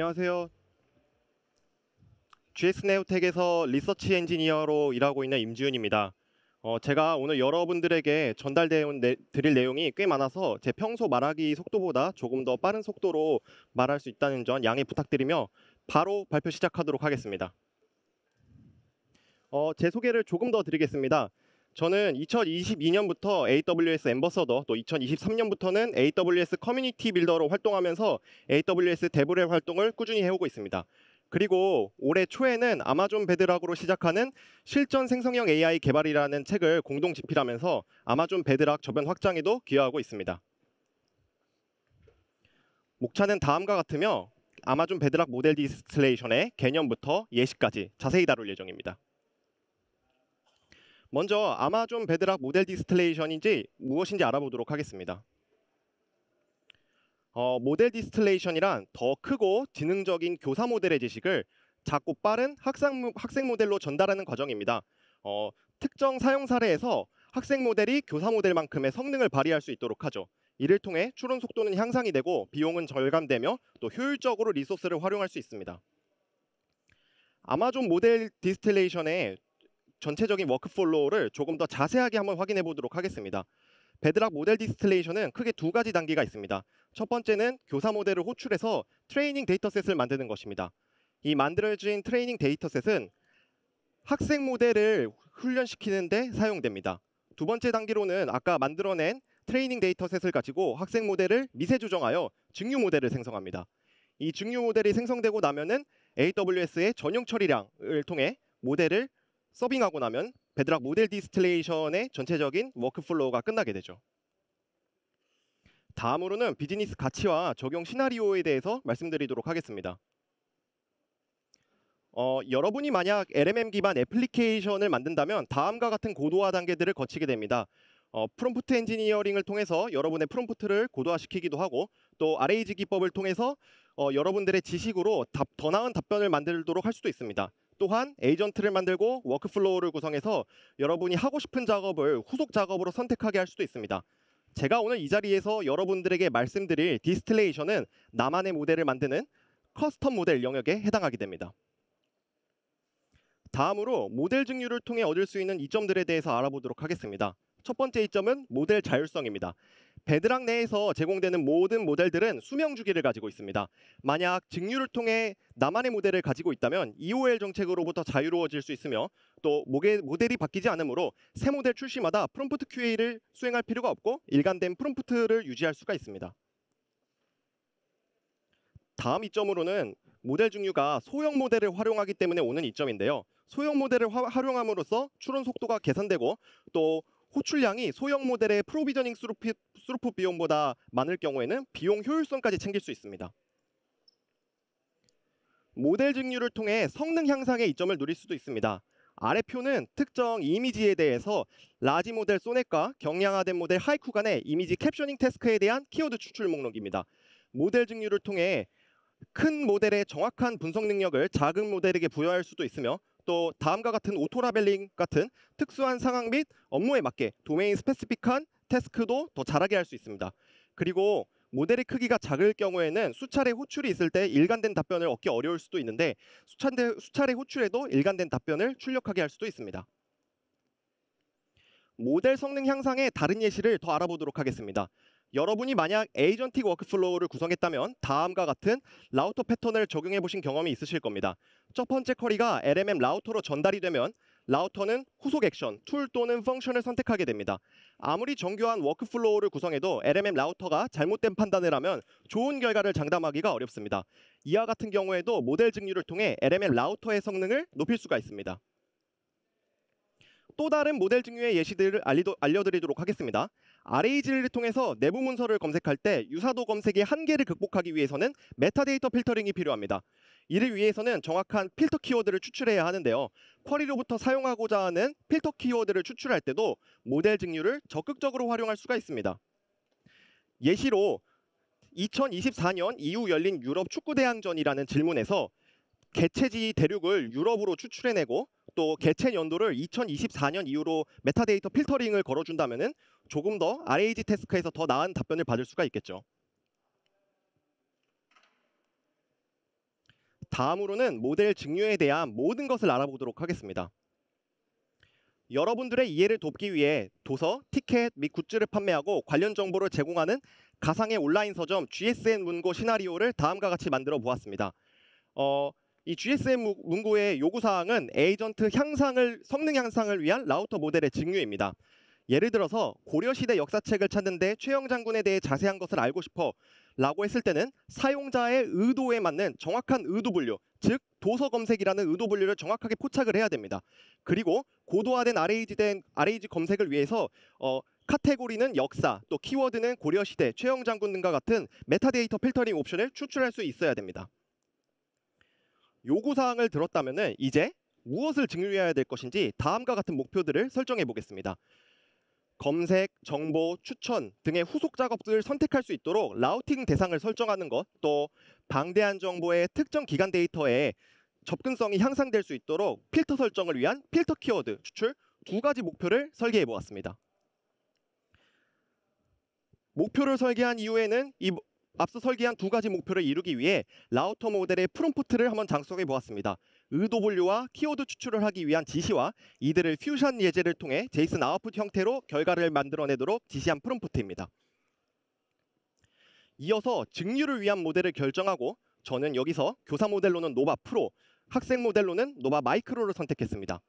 안녕하세요. GS네오텍에서 리서치 엔지니어로 일하고 있는 임지훈입니다. 제가 오늘 여러분들에게 드릴 내용이 꽤 많아서 제 평소 말하기 속도보다 조금 더 빠른 속도로 말할 수 있다는 점 양해 부탁드리며 바로 발표 시작하도록 하겠습니다. 제 소개를 조금 더 드리겠습니다. 저는 2022년부터 AWS 앰버서더, 또 2023년부터는 AWS 커뮤니티 빌더로 활동하면서 AWS 데브랩 활동을 꾸준히 해오고 있습니다. 그리고 올해 초에는 아마존 베드락으로 시작하는 실전 생성형 AI 개발이라는 책을 공동 집필하면서 아마존 베드락 저변 확장에도 기여하고 있습니다. 목차는 다음과 같으며 아마존 베드락 모델 디스틸레이션의 개념부터 예시까지 자세히 다룰 예정입니다. 먼저 아마존 베드락 모델 디스틸레이션인지 무엇인지 알아보도록 하겠습니다. 모델 디스틸레이션이란 더 크고 지능적인 교사 모델의 지식을 작고 빠른 학생 모델로 전달하는 과정입니다. 특정 사용 사례에서 학생 모델이 교사 모델만큼의 성능을 발휘할 수 있도록 하죠. 이를 통해 추론 속도는 향상이 되고 비용은 절감되며 또 효율적으로 리소스를 활용할 수 있습니다. 아마존 모델 디스틸레이션의 전체적인 워크플로우를 조금 더 자세하게 한번 확인해 보도록 하겠습니다. 베드락 모델 디스틸레이션은 크게 두 가지 단계가 있습니다. 첫 번째는 교사 모델을 호출해서 트레이닝 데이터셋을 만드는 것입니다. 이 만들어진 트레이닝 데이터셋은 학생 모델을 훈련시키는 데 사용됩니다. 두 번째 단계로는 아까 만들어낸 트레이닝 데이터셋을 가지고 학생 모델을 미세 조정하여 증류 모델을 생성합니다. 이 증류 모델이 생성되고 나면은 AWS의 전용 처리량을 통해 모델을 서빙하고 나면 베드락 모델 디스틸레이션의 전체적인 워크플로우가 끝나게 되죠. 다음으로는 비즈니스 가치와 적용 시나리오에 대해서 말씀드리도록 하겠습니다. 여러분이 만약 LMM 기반 애플리케이션을 만든다면 다음과 같은 고도화 단계들을 거치게 됩니다. 프롬프트 엔지니어링을 통해서 여러분의 프롬프트를 고도화시키기도 하고, 또 RAG 기법을 통해서 여러분들의 지식으로 더 나은 답변을 만들도록 할 수도 있습니다. 또한 에이전트를 만들고 워크플로우를 구성해서 여러분이 하고 싶은 작업을 후속 작업으로 선택하게 할 수도 있습니다. 제가 오늘 이 자리에서 여러분들에게 말씀드릴 디스틸레이션은 나만의 모델을 만드는 커스텀 모델 영역에 해당하게 됩니다. 다음으로 모델 증류를 통해 얻을 수 있는 이점들에 대해서 알아보도록 하겠습니다. 첫 번째 이점은 모델 자율성입니다. 베드락 내에서 제공되는 모든 모델들은 수명 주기를 가지고 있습니다. 만약 증류를 통해 나만의 모델을 가지고 있다면 EOL 정책으로부터 자유로워질 수 있으며, 또 모델이 바뀌지 않으므로 새 모델 출시마다 프롬프트 QA를 수행할 필요가 없고 일관된 프롬프트를 유지할 수가 있습니다. 다음 이점으로는 모델 증류가 소형 모델을 활용하기 때문에 오는 이점인데요. 소형 모델을 활용함으로써 추론 속도가 개선되고, 또 호출량이 소형 모델의 프로비저닝 스루풋 비용보다 많을 경우에는 비용 효율성까지 챙길 수 있습니다. 모델 증류를 통해 성능 향상의 이점을 누릴 수도 있습니다. 아래 표는 특정 이미지에 대해서 라지 모델 소넷과 경량화된 모델 하이쿠 간의 이미지 캡셔닝 태스크에 대한 키워드 추출 목록입니다. 모델 증류를 통해 큰 모델의 정확한 분석 능력을 작은 모델에게 부여할 수도 있으며, 또 다음과 같은 오토라벨링 같은 특수한 상황 및 업무에 맞게 도메인 스페시픽한 태스크도 더 잘하게 할 수 있습니다. 그리고 모델의 크기가 작을 경우에는 수차례 호출이 있을 때 일관된 답변을 얻기 어려울 수도 있는데, 수차례 호출에도 일관된 답변을 출력하게 할 수도 있습니다. 모델 성능 향상의 다른 예시를 더 알아보도록 하겠습니다. 여러분이 만약 에이전틱 워크플로우를 구성했다면 다음과 같은 라우터 패턴을 적용해 보신 경험이 있으실 겁니다. 첫 번째 쿼리가 LMM 라우터로 전달이 되면 라우터는 후속 액션, 툴 또는 펑션을 선택하게 됩니다. 아무리 정교한 워크플로우를 구성해도 LMM 라우터가 잘못된 판단을 하면 좋은 결과를 장담하기가 어렵습니다. 이와 같은 경우에도 모델 증류를 통해 LMM 라우터의 성능을 높일 수가 있습니다. 또 다른 모델 증류의 예시들을 알려드리도록 하겠습니다. RAG를 통해서 내부 문서를 검색할 때 유사도 검색의 한계를 극복하기 위해서는 메타데이터 필터링이 필요합니다. 이를 위해서는 정확한 필터 키워드를 추출해야 하는데요. 쿼리로부터 사용하고자 하는 필터 키워드를 추출할 때도 모델 증류를 적극적으로 활용할 수가 있습니다. 예시로 2024년 이후 열린 유럽 축구대항전이라는 질문에서 개최지 대륙을 유럽으로 추출해내고, 또 개최 연도를 2024년 이후로 메타데이터 필터링을 걸어준다면은 조금 더 RAG 태스크에서 더 나은 답변을 받을 수가 있겠죠. 다음으로는 모델 증류에 대한 모든 것을 알아보도록 하겠습니다. 여러분들의 이해를 돕기 위해 도서, 티켓 및 굿즈를 판매하고 관련 정보를 제공하는 가상의 온라인 서점 GSN 문고 시나리오를 다음과 같이 만들어 보았습니다. 이 GSN 문고의 요구사항은 에이전트 성능 향상을 위한 라우터 모델의 증류입니다. 예를 들어서 고려시대 역사책을 찾는데 최영 장군에 대해 자세한 것을 알고 싶어 라고 했을 때는 사용자의 의도에 맞는 정확한 의도 분류, 즉 도서 검색이라는 의도 분류를 정확하게 포착을 해야 됩니다. 그리고 고도화된 RAG 검색을 위해서 카테고리는 역사, 또 키워드는 고려시대, 최영 장군 등과 같은 메타데이터 필터링 옵션을 추출할 수 있어야 됩니다. 요구사항을 들었다면 이제 무엇을 증류해야 될 것인지 다음과 같은 목표들을 설정해 보겠습니다. 검색, 정보, 추천 등의 후속 작업들을 선택할 수 있도록 라우팅 대상을 설정하는 것, 또 방대한 정보의 특정 기간 데이터에 접근성이 향상될 수 있도록 필터 설정을 위한 필터 키워드 추출, 두 가지 목표를 설계해 보았습니다. 목표를 설계한 이후에는 앞서 설계한 두 가지 목표를 이루기 위해 라우터 모델의 프롬프트를 한번 작성해 보았습니다. 의도 분류와 키워드 추출을 하기 위한 지시와 이들을 퓨전 예제를 통해 제이슨 아웃풋 형태로 결과를 만들어내도록 지시한 프롬프트입니다. 이어서 증류를 위한 모델을 결정하고 저는 여기서 교사 모델로는 노바 프로, 학생 모델로는 노바 마이크로를 선택했습니다.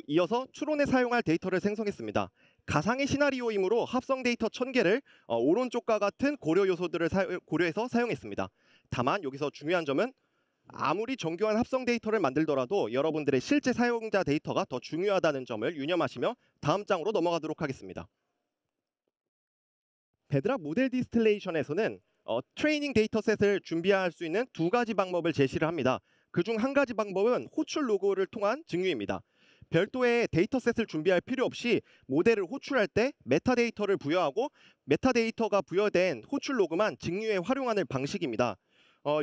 이어서 추론에 사용할 데이터를 생성했습니다. 가상의 시나리오이므로 합성 데이터 1000개를 오른쪽과 같은 고려 요소들을 고려해서 사용했습니다. 다만 여기서 중요한 점은 아무리 정교한 합성 데이터를 만들더라도 여러분들의 실제 사용자 데이터가 더 중요하다는 점을 유념하시며 다음 장으로 넘어가도록 하겠습니다. 베드락 모델 디스틸레이션에서는 트레이닝 데이터셋을 준비할 수 있는 두 가지 방법을 제시를 합니다. 그중 한 가지 방법은 호출 로그를 통한 증류입니다. 별도의 데이터셋을 준비할 필요 없이 모델을 호출할 때 메타데이터를 부여하고 메타데이터가 부여된 호출 로그만 증류에 활용하는 방식입니다.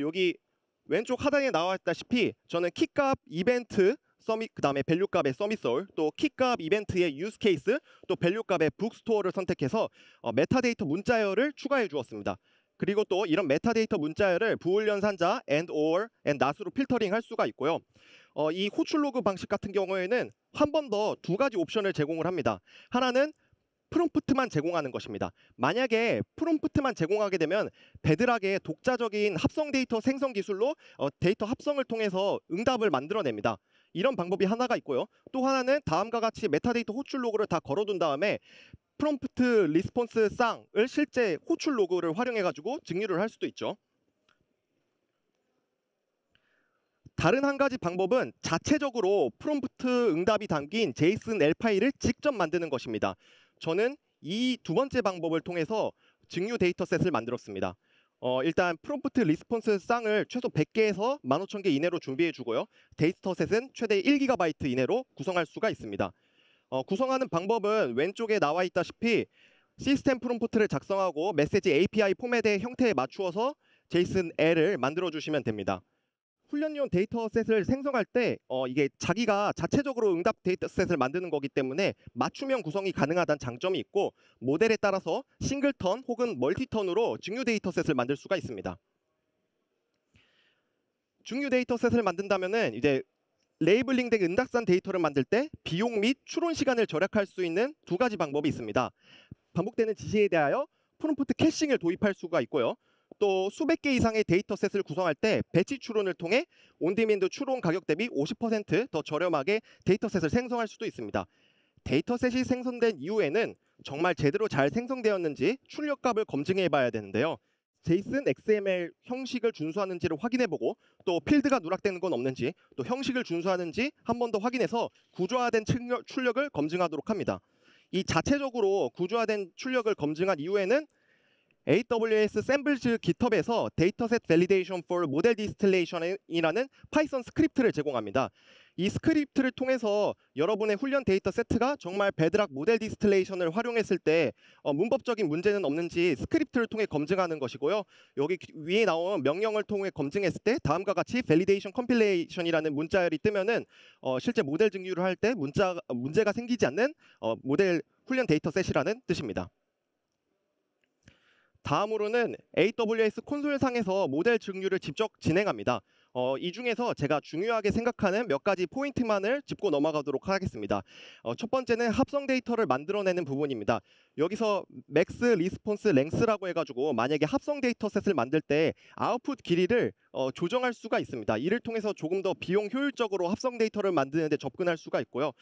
여기 왼쪽 하단에 나와 있다시피 저는 키값 이벤트 서밋, 그다음에 밸류값의 서밋솔, 또 키값 이벤트의 유스 케이스, 또 밸류값의 북스토어를 선택해서 메타데이터 문자열을 추가해 주었습니다. 그리고 또 이런 메타데이터 문자열을 부울 연산자 and, or, and not으로 필터링할 수가 있고요. 이 호출 로그 방식 같은 경우에는 한 번 더 두 가지 옵션을 제공을 합니다. 하나는 프롬프트만 제공하는 것입니다. 만약에 프롬프트만 제공하게 되면 베드락의 독자적인 합성 데이터 생성 기술로 데이터 합성을 통해서 응답을 만들어냅니다. 이런 방법이 하나가 있고요. 또 하나는 다음과 같이 메타데이터 호출 로그를 다 걸어둔 다음에 프롬프트 리스폰스 쌍을 실제 호출 로그를 활용해가지고 증류를 할 수도 있죠. 다른 한 가지 방법은 자체적으로 프롬프트 응답이 담긴 JSON L 파일을 직접 만드는 것입니다. 저는 이 두 번째 방법을 통해서 증류 데이터셋을 만들었습니다. 일단 프롬프트 리스폰스 쌍을 최소 100개에서 15,000개 이내로 준비해 주고요. 데이터셋은 최대 1GB 이내로 구성할 수가 있습니다. 구성하는 방법은 왼쪽에 나와 있다시피 시스템 프롬프트를 작성하고 메시지 API 포맷의 형태에 맞추어서 JSON L을 만들어 주시면 됩니다. 훈련용 데이터셋을 생성할 때 이게 자기가 자체적으로 응답 데이터셋을 만드는 거기 때문에 맞춤형 구성이 가능하다는 장점이 있고 모델에 따라서 싱글턴 혹은 멀티턴으로 증류 데이터셋을 만들 수가 있습니다. 증류 데이터셋을 만든다면은 이제 레이블링된 은닥산 데이터를 만들 때 비용 및 추론 시간을 절약할 수 있는 두 가지 방법이 있습니다. 반복되는 지시에 대하여 프롬프트 캐싱을 도입할 수가 있고요. 또 수백 개 이상의 데이터셋을 구성할 때 배치 추론을 통해 온디맨드 추론 가격 대비 50% 더 저렴하게 데이터셋을 생성할 수도 있습니다. 데이터셋이 생성된 이후에는 정말 제대로 잘 생성되었는지 출력값을 검증해 봐야 되는데요. JSON XML 형식을 준수하는지를 확인해보고 또 필드가 누락되는 건 없는지 또 형식을 준수하는지 한 번 더 확인해서 구조화된 출력을 검증하도록 합니다. 이 자체적으로 구조화된 출력을 검증한 이후에는 AWS 샘블즈 GitHub에서 데이터셋 밸리데이션 for 모델 디스틸레이션이라는 파이썬 스크립트를 제공합니다. 이 스크립트를 통해서 여러분의 훈련 데이터 세트가 정말 베드락 모델 디스틸레이션을 활용했을 때 문법적인 문제는 없는지 스크립트를 통해 검증하는 것이고요. 여기 위에 나온 명령을 통해 검증했을 때 다음과 같이 밸리데이션 컴필레이션이라는 문자열이 뜨면은 실제 모델 증류를 할 때 문제가 생기지 않는 모델 훈련 데이터셋이라는 뜻입니다. 다음으로는 AWS 콘솔상에서 모델 증류를 직접 진행합니다. 이 중에서 제가 중요하게 생각하는 몇 가지 포인트만을 짚고 넘어가도록 하겠습니다. 첫 번째는 합성 데이터를 만들어내는 부분입니다. 여기서 맥스 리스폰스 랭스라고 해가지고 만약에 합성 데이터셋을 만들 때 아웃풋 길이를 조정할 수가 있습니다. 이를 통해서 조금 더 비용 효율적으로 합성 데이터를 만드는 데 접근할 수가 있고요.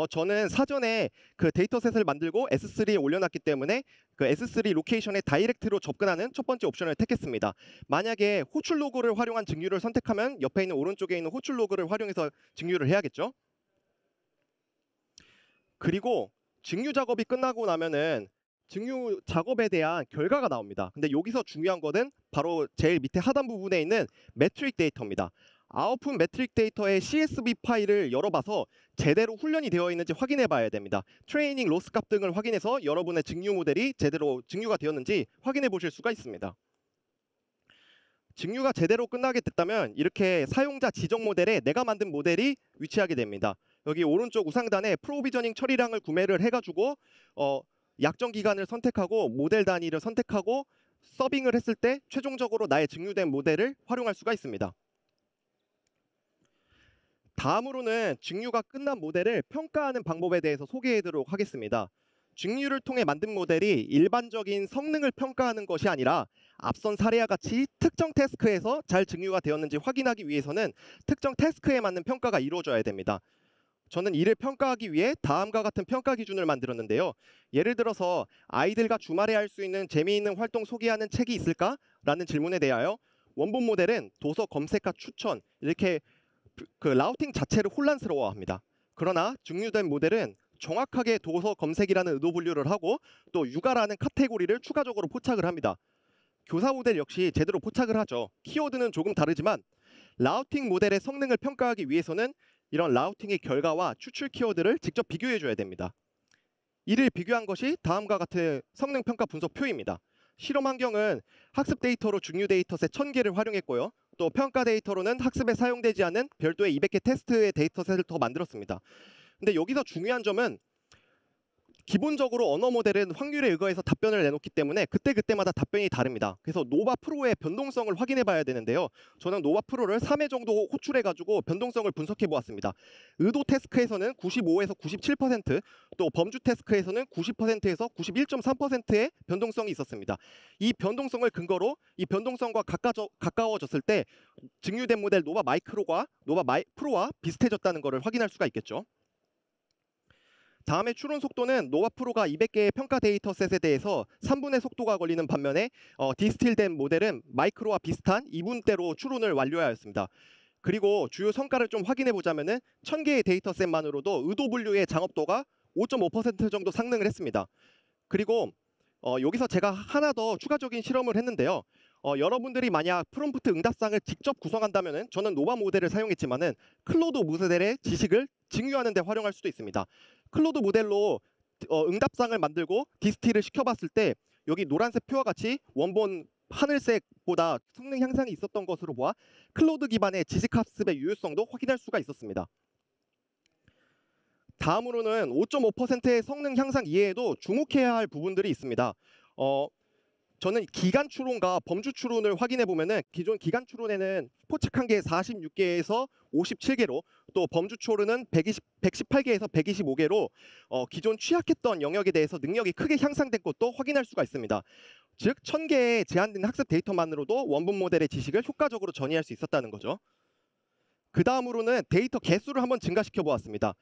저는 사전에 그 데이터셋을 만들고 S3에 올려놨기 때문에 그 S3 로케이션에 다이렉트로 접근하는 첫 번째 옵션을 택했습니다. 만약에 호출 로그를 활용한 증류를 선택하면 옆에 있는 오른쪽에 있는 호출 로그를 활용해서 증류를 해야겠죠. 그리고 증류 작업이 끝나고 나면은 증류 작업에 대한 결과가 나옵니다. 근데 여기서 중요한 거는 바로 제일 밑에 하단 부분에 있는 매트릭 데이터입니다. 아웃풋 매트릭 데이터의 CSV 파일을 열어봐서 제대로 훈련이 되어 있는지 확인해 봐야 됩니다. 트레이닝 로스 값 등을 확인해서 여러분의 증류 모델이 제대로 증류가 되었는지 확인해 보실 수가 있습니다. 증류가 제대로 끝나게 됐다면 이렇게 사용자 지정 모델에 내가 만든 모델이 위치하게 됩니다. 여기 오른쪽 우상단에 프로비저닝 처리량을 구매를 해가지고 약정 기간을 선택하고 모델 단위를 선택하고 서빙을 했을 때 최종적으로 나의 증류된 모델을 활용할 수가 있습니다. 다음으로는 증류가 끝난 모델을 평가하는 방법에 대해서 소개해드리도록 하겠습니다. 증류를 통해 만든 모델이 일반적인 성능을 평가하는 것이 아니라 앞선 사례와 같이 특정 태스크에서 잘 증류가 되었는지 확인하기 위해서는 특정 태스크에 맞는 평가가 이루어져야 됩니다. 저는 이를 평가하기 위해 다음과 같은 평가 기준을 만들었는데요. 예를 들어서 아이들과 주말에 할 수 있는 재미있는 활동 소개하는 책이 있을까? 라는 질문에 대하여 원본 모델은 도서 검색과 추천 이렇게 그 라우팅 자체를 혼란스러워합니다. 그러나 증류된 모델은 정확하게 도서 검색이라는 의도 분류를 하고 또 육아라는 카테고리를 추가적으로 포착을 합니다. 교사 모델 역시 제대로 포착을 하죠. 키워드는 조금 다르지만 라우팅 모델의 성능을 평가하기 위해서는 이런 라우팅의 결과와 추출 키워드를 직접 비교해 줘야 됩니다. 이를 비교한 것이 다음과 같은 성능 평가 분석표입니다. 실험 환경은 학습 데이터로 증류 데이터셋 1000개를 활용했고요. 또 평가 데이터로는 학습에 사용되지 않은 별도의 200개 테스트의 데이터셋을 더 만들었습니다. 근데 여기서 중요한 점은 기본적으로 언어 모델은 확률에 의거해서 답변을 내놓기 때문에 그때그때마다 답변이 다릅니다. 그래서 노바 프로의 변동성을 확인해 봐야 되는데요. 저는 노바 프로를 3회 정도 호출해가지고 변동성을 분석해 보았습니다. 의도 태스크에서는 95에서 97%, 또 범주 태스크에서는 90%에서 91.3%의 변동성이 있었습니다. 이 변동성을 근거로 이 변동성과 가까워졌을 때 증류된 모델 노바 마이크로가 노바 프로와 비슷해졌다는 것을 확인할 수가 있겠죠. 다음에 추론 속도는 노바 프로가 200개의 평가 데이터셋에 대해서 3분의 속도가 걸리는 반면에 디스틸된 모델은 마이크로와 비슷한 2분대로 추론을 완료하였습니다. 그리고 주요 성과를 좀 확인해 보자면은 1000개의 데이터셋만으로도 의도 분류의 장업도가 5.5% 정도 상승을 했습니다. 그리고 여기서 제가 하나 더 추가적인 실험을 했는데요. 여러분들이 만약 프롬프트 응답상을 직접 구성한다면은 저는 노바 모델을 사용했지만은 클로드 모델의 지식을 증유하는 데 활용할 수도 있습니다. 클로드 모델로 응답상을 만들고 디스틸을 시켜봤을 때 여기 노란색 표와 같이 원본 하늘색보다 성능 향상이 있었던 것으로 보아 클로드 기반의 지식학습의 유효성도 확인할 수가 있었습니다. 다음으로는 5.5%의 성능 향상 이외에도 주목해야 할 부분들이 있습니다. 저는 기간 추론과 범주 추론을 확인해 보면은 기존 기간 추론에는 포착한 게 46개에서 57개로 또 범주 추론은 118개에서 125개로 기존 취약했던 영역에 대해서 능력이 크게 향상된 것도 확인할 수가 있습니다. 즉 1000개의 제한된 학습 데이터만으로도 원본 모델의 지식을 효과적으로 전이할 수 있었다는 거죠. 그 다음으로는 데이터 개수를 한번 증가시켜 보았습니다.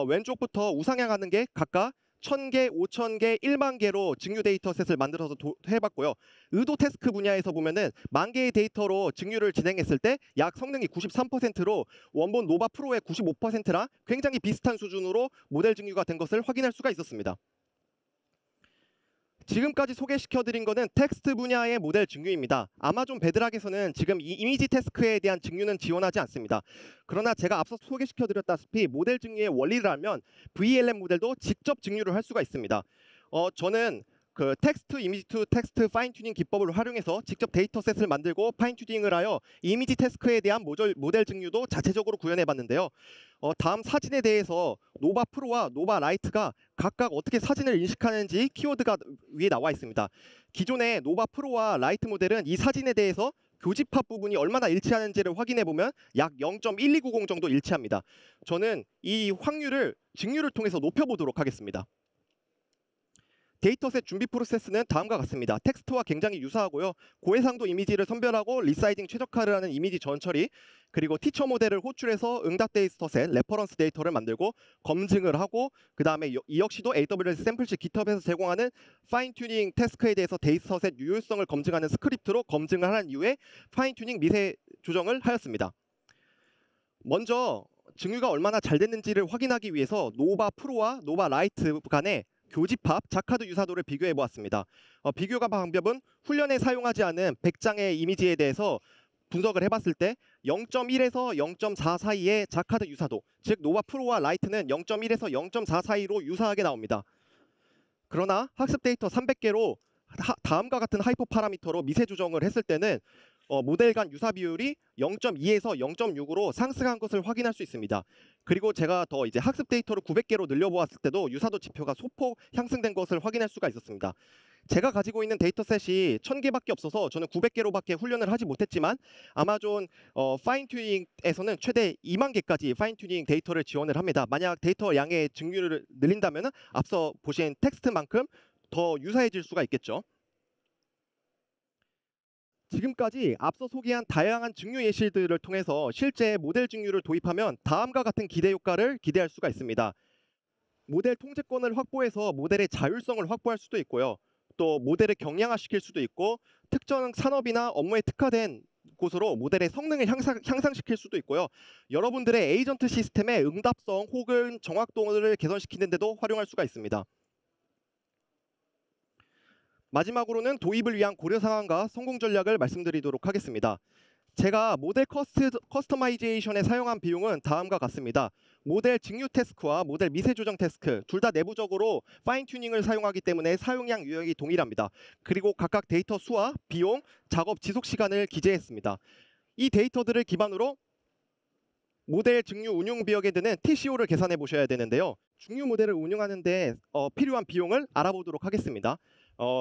왼쪽부터 우상향하는 게 각각 1000개, 5000개, 1만 개로 증류 데이터셋을 만들어서 해봤고요. 의도 태스크 분야에서 보면은 10,000개의 데이터로 증류를 진행했을 때 약 성능이 93%로 원본 노바 프로의 95%랑 굉장히 비슷한 수준으로 모델 증류가 된 것을 확인할 수가 있었습니다. 지금까지 소개시켜드린 것은 텍스트 분야의 모델 증류입니다. 아마존 베드락에서는 지금 이 이미지 태스크에 대한 증류는 지원하지 않습니다. 그러나 제가 앞서 소개시켜드렸다시피 모델 증류의 원리를 알면 VLM 모델도 직접 증류를 할 수가 있습니다. 저는 그 텍스트 이미지 투 텍스트 파인 튜닝 기법을 활용해서 직접 데이터셋을 만들고 파인 튜닝을 하여 이미지 태스크에 대한 모델 증류도 자체적으로 구현해 봤는데요. 다음 사진에 대해서 노바 프로와 노바 라이트가 각각 어떻게 사진을 인식하는지 키워드가 위에 나와 있습니다. 기존의 노바 프로와 라이트 모델은 이 사진에 대해서 교집합 부분이 얼마나 일치하는지를 확인해 보면 약 0.1290 정도 일치합니다. 저는 이 확률을 직류를 통해서 높여보도록 하겠습니다. 데이터셋 준비 프로세스는 다음과 같습니다. 텍스트와 굉장히 유사하고요. 고해상도 이미지를 선별하고 리사이징 최적화를 하는 이미지 전 처리, 그리고 티처 모델을 호출해서 응답 데이터셋, 레퍼런스 데이터를 만들고 검증을 하고, 그 다음에 이 역시도 AWS 샘플식 GitHub에서 제공하는 파인 튜닝 태스크에 대해서 데이터셋 유효성을 검증하는 스크립트로 검증을 한 이후에 파인 튜닝 미세 조정을 하였습니다. 먼저 증유가 얼마나 잘 됐는지를 확인하기 위해서 노바 프로와 노바 라이트 간의 교집합, 자카드 유사도를 비교해 보았습니다. 비교가 방법은 훈련에 사용하지 않은 100장의 이미지에 대해서 분석을 해봤을 때 0.1에서 0.4 사이의 자카드 유사도, 즉 노바 프로와 라이트는 0.1에서 0.4 사이로 유사하게 나옵니다. 그러나 학습 데이터 300개로 다음과 같은 하이퍼 파라미터로 미세 조정을 했을 때는 모델 간 유사 비율이 0.2에서 0.6으로 상승한 것을 확인할 수 있습니다. 그리고 제가 더 이제 학습 데이터를 900개로 늘려보았을 때도 유사도 지표가 소폭 향상된 것을 확인할 수가 있었습니다. 제가 가지고 있는 데이터셋이 1000개밖에 없어서 저는 900개로밖에 훈련을 하지 못했지만 아마존 파인 튜닝에서는 최대 2만 개까지 파인 튜닝 데이터를 지원을 합니다. 만약 데이터 양의 증류를 늘린다면 앞서 보신 텍스트만큼 더 유사해질 수가 있겠죠. 지금까지 앞서 소개한 다양한 증류 예시들을 통해서 실제 모델 증류를 도입하면 다음과 같은 기대 효과를 기대할 수가 있습니다. 모델 통제권을 확보해서 모델의 자율성을 확보할 수도 있고요. 또 모델을 경량화시킬 수도 있고 특정 산업이나 업무에 특화된 곳으로 모델의 성능을 향상시킬 수도 있고요. 여러분들의 에이전트 시스템의 응답성 혹은 정확도를 개선시키는 데도 활용할 수가 있습니다. 마지막으로는 도입을 위한 고려 상황과 성공 전략을 말씀드리도록 하겠습니다. 제가 모델 커스터마이제이션에 사용한 비용은 다음과 같습니다. 모델 직류 태스크와 모델 미세 조정 태스크 둘 다 내부적으로 파인 튜닝을 사용하기 때문에 사용량 유형이 동일합니다. 그리고 각각 데이터 수와 비용, 작업 지속 시간을 기재했습니다. 이 데이터들을 기반으로 모델 직류 운용 비용에 드는 TCO를 계산해 보셔야 되는데요. 직류 모델을 운용하는 데 필요한 비용을 알아보도록 하겠습니다.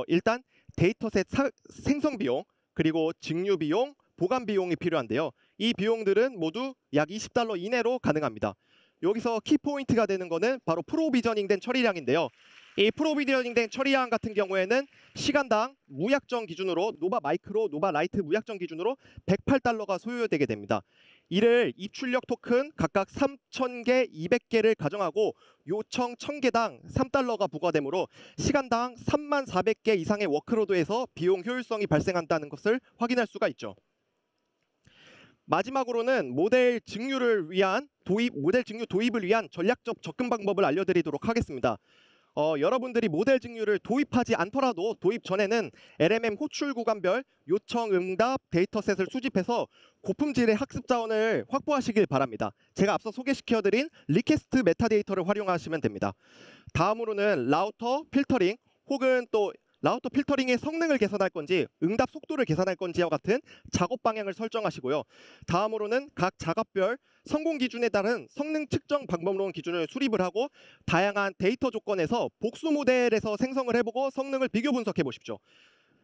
일단 데이터셋 생성 비용, 그리고 직류 비용, 보관 비용이 필요한데요. 이 비용들은 모두 약 $20 이내로 가능합니다. 여기서 키포인트가 되는 거는 바로 프로비저닝된 처리량인데요. 이 프로비저닝된 처리량 같은 경우에는 시간당 무약정 기준으로 노바 마이크로, 노바 라이트 무약정 기준으로 $108가 소요되게 됩니다. 이를 입출력 토큰 각각 3,000개, 200개를 가정하고 요청 1,000개당 $3가 부과되므로 시간당 34,000개 이상의 워크로드에서 비용 효율성이 발생한다는 것을 확인할 수가 있죠. 마지막으로는 모델 직류 도입을 위한 전략적 접근 방법을 알려드리도록 하겠습니다. 여러분들이 모델 직류를 도입하지 않더라도 도입 전에는 LMM 호출 구간별 요청 응답 데이터셋을 수집해서 고품질의 학습 자원을 확보하시길 바랍니다. 제가 앞서 소개시켜드린 리퀘스트 메타데이터를 활용하시면 됩니다. 다음으로는 라우터 필터링 혹은 또 라우터 필터링의 성능을 개선할 건지 응답 속도를 개선할 건지와 같은 작업 방향을 설정하시고요. 다음으로는 각 작업별 성공 기준에 따른 성능 측정 방법론 기준을 수립을 하고 다양한 데이터 조건에서 복수 모델에서 생성을 해보고 성능을 비교 분석해 보십시오.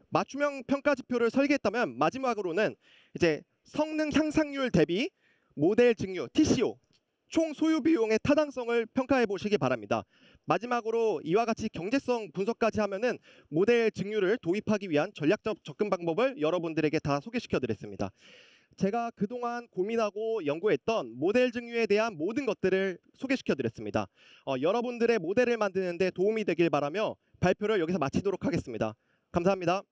맞춤형 평가 지표를 설계했다면 마지막으로는 이제 성능 향상률 대비 모델 직류 TCO 총 소요 비용의 타당성을 평가해 보시기 바랍니다. 마지막으로 이와 같이 경제성 분석까지 하면은 모델 직류를 도입하기 위한 전략적 접근 방법을 여러분들에게 다 소개시켜 드렸습니다. 제가 그동안 고민하고 연구했던 모델 직류에 대한 모든 것들을 소개시켜 드렸습니다. 여러분들의 모델을 만드는 데 도움이 되길 바라며 발표를 여기서 마치도록 하겠습니다. 감사합니다.